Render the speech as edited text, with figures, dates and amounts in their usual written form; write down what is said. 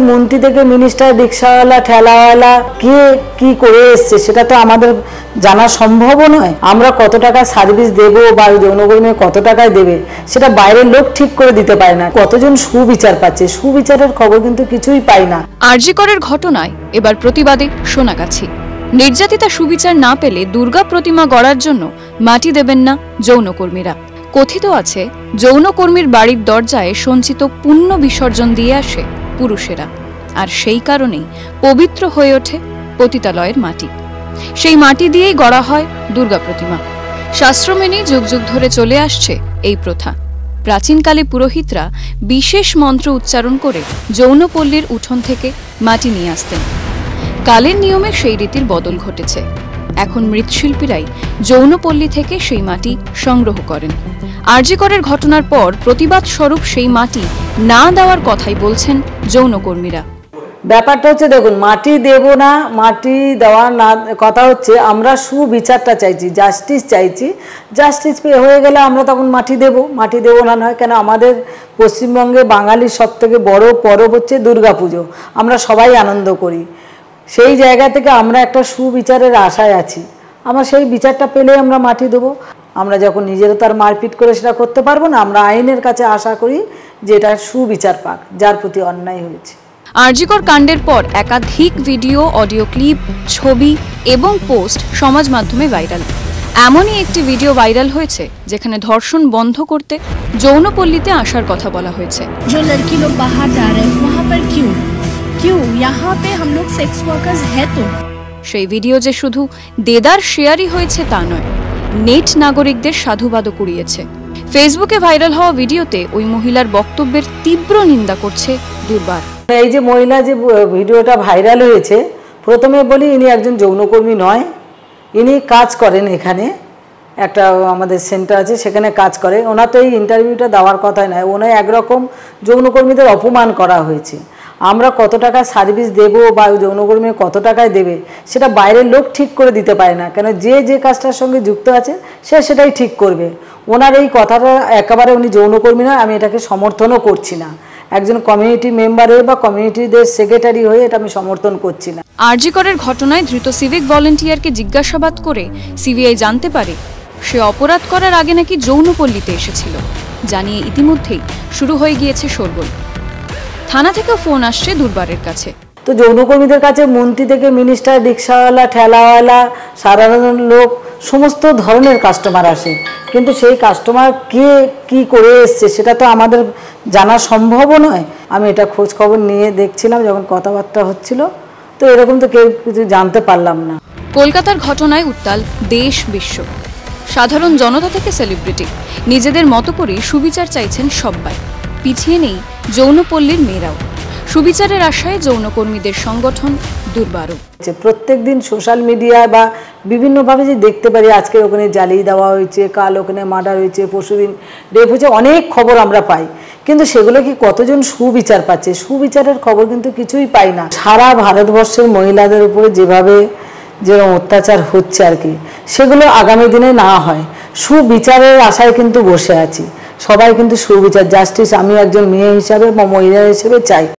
মন্ত্রী থেকে মিনিস্টার, রিক্সাওয়ালা, ঠেলাওয়ালা কে কি করে এসছে সেটা তো আমাদের জানা সম্ভবও নয়। আমরা কত টাকা সার্ভিস দেব বা যৌনকর্মী কত টাকায় দেবে সেটা বাইরের লোক ঠিক করে দিতে পারে না। কতজন সুবিচার পাচ্ছে, সুবিচারের খবর কিন্তু কিছুই পাই না। আরজি করের ঘটনায় এবার প্রতিবাদে সোনাগাছি। নির্যাতিতা সুবিচার না পেলে দুর্গা প্রতিমা গড়ার জন্য মাটি দেবেন না যৌনকর্মীরা। কথিত আছে, যৌনকর্মীর বাড়ির দরজায় সঞ্চিত পুণ্য বিসর্জন দিয়ে আসে পুরুষেরা, আর সেই কারণেই পবিত্র হয়ে ওঠে পতিতালয়ের মাটি। সেই মাটি দিয়েই গড়া হয় দুর্গা প্রতিমা। শাস্ত্র মেনেই যুগ যুগ ধরে চলে আসছে এই প্রথা। প্রাচীনকালে পুরোহিতরা বিশেষ মন্ত্র উচ্চারণ করে যৌনপল্লীর উঠোন থেকে মাটি নিয়ে আসতেন। কালের নিয়মে সেই রীতির বদল ঘটেছে। এখন মৃৎশিল্পীরাই যৌনপল্লী থেকে সেই মাটি সংগ্রহ করেন। আরজি করের ঘটনার পর প্রতিবাদ স্বরূপ সেই মাটি না দেওয়ার কথাই বলছেন যৌনকর্মীরা। ব্যাপারটা হচ্ছে, দেখুন, মাটি দেব না, মাটি দেওয়া না, কথা হচ্ছে আমরা সুবিচারটা চাইছি, জাস্টিস চাইছি। জাস্টিস হয়ে গেলে আমরা তখন মাটি দেব না নয় কেন? আমাদের পশ্চিমবঙ্গে বাঙালির সব থেকে বড় পরব হচ্ছে দুর্গাপুজো। আমরা সবাই আনন্দ করি। সেই জায়গা থেকে আমরা একটা সুবিচারের আশায় আছি। আমরা সেই বিচারটা পেলে আমরা মাটি দেবো। আমরা যখন নিজেরা তার মারপিট করে সেটা করতে পারবো না, আমরা আইনের কাছে আশা করি যে এটা সুবিচার পাক যার প্রতি অন্যায় হয়েছে। আরজিকর কাণ্ডের পর একাধিক ভিডিও, অডিও ক্লিপ, ছবি এবং পোস্ট সমাজ মাধ্যমে ভাইরাল। এমনই একটি ভিডিও ভাইরাল হয়েছে যেখানে ধর্ষণ বন্ধ করতে যৌনপল্লীতে আসার কথা বলা হয়েছে। जो लड़की लोग बाहर जा रहे हैं वहाँ पर क्यों यहाँ पे हम लोग सेक्स वर्कर्स है तो। সেই ভিডিও যে শুধু দেদার শেয়ারই হয়েছে তা নয়, নেট নাগরিকদের সাধুবাদও কুড়িয়েছে। ফেসবুকে ভাইরাল হওয়া ভিডিওতে ওই মহিলার বক্তব্যের তীব্র নিন্দা করছে দুর্বার। এই যে মহিলা যে ভিডিওটা ভাইরাল হয়েছে, প্রথমে বলি ইনি একজন যৌনকর্মী নয়। ইনি কাজ করেন এখানে, একটা আমাদের সেন্টার আছে সেখানে কাজ করে। ওনার তো এই ইন্টারভিউটা দেওয়ার কথাই নয়। ওনার একরকম যৌনকর্মীদের অপমান করা হয়েছে। আমরা কত টাকা সার্ভিস দেব বা যৌনকর্মী কত টাকায় দেবে সেটা বাইরের লোক ঠিক করে দিতে পারে না কেন? যে যে কাজটার সঙ্গে যুক্ত আছে সে সেটাই ঠিক করবে। ওনার এই কথাটা একেবারে, উনি যৌনকর্মী নয়, আমি এটাকে সমর্থনও করছি না। একজন কমিউনিটি মেম্বারের বা কমিউনিটিদের সেক্রেটারি হয়ে এটা আমি সমর্থন করছি না। আরজি করের ঘটনায় ধৃত সিভিক ভলেন্টিয়ারকে জিজ্ঞাসাবাদ করে সিবিআই জানতে পারে সে অপরাধ করার আগে নাকি যৌনপল্লীতে এসেছিল, জানিয়ে ইতিমধ্যেই শুরু হয়ে গিয়েছে শোরগোল। থানা থেকে ফোন আসছে দুর্বারের কাছে। তো যৌনকর্মীদের কাছে মন্ত্রী থেকে মিনিস্টার, রিক্সাওয়ালা, ঠেলাওয়ালা, সাধারণ লোক, সমস্ত ধরনের কাস্টমার আসে, কিন্তু সেই কাস্টমার কে কি করে এসছে সেটা তো আমাদের জানা সম্ভবও নয়। আমি এটা খোঁজ খবর নিয়ে দেখছিলাম যখন কথাবার্তা হচ্ছিল, তো এরকম তো কেউ কিছু জানতে পারলাম না। কলকাতার ঘটনায় উত্তাল দেশ বিশ্ব। সাধারণ জনতা থেকে সেলিব্রিটি নিজেদের মতো করে সুবিচার চাইছেন সবাই। পিছিয়ে নেই যৌনপল্লীর মেয়েরাও। সুবিচারের আশায় যৌনকর্মীদের সংগঠন দুর্বারও। প্রত্যেক দিন সোশ্যাল মিডিয়ায় বা বিভিন্নভাবে যে দেখতে পারি, আজকে ওখানে জ্বালিয়ে দেওয়া হয়েছে, কাল ওখানে মার্ডার হয়েছে, পরশুদিন রেপ হয়েছে, অনেক খবর আমরা পাই, কিন্তু সেগুলো কি কতজন সুবিচার পাচ্ছে? সুবিচারের খবর কিন্তু কিছুই পাই না। সারা ভারতবর্ষের মহিলাদের উপরে যেভাবে যেরকম অত্যাচার হচ্ছে আর কি, সেগুলো আগামী দিনে না হয়। সুবিচারের আশায় কিন্তু বসে আছি। সবাই কিন্তু সুবিচার, জাস্টিস আমি একজন মেয়ে হিসাবে বা মহিলা হিসেবে চাই।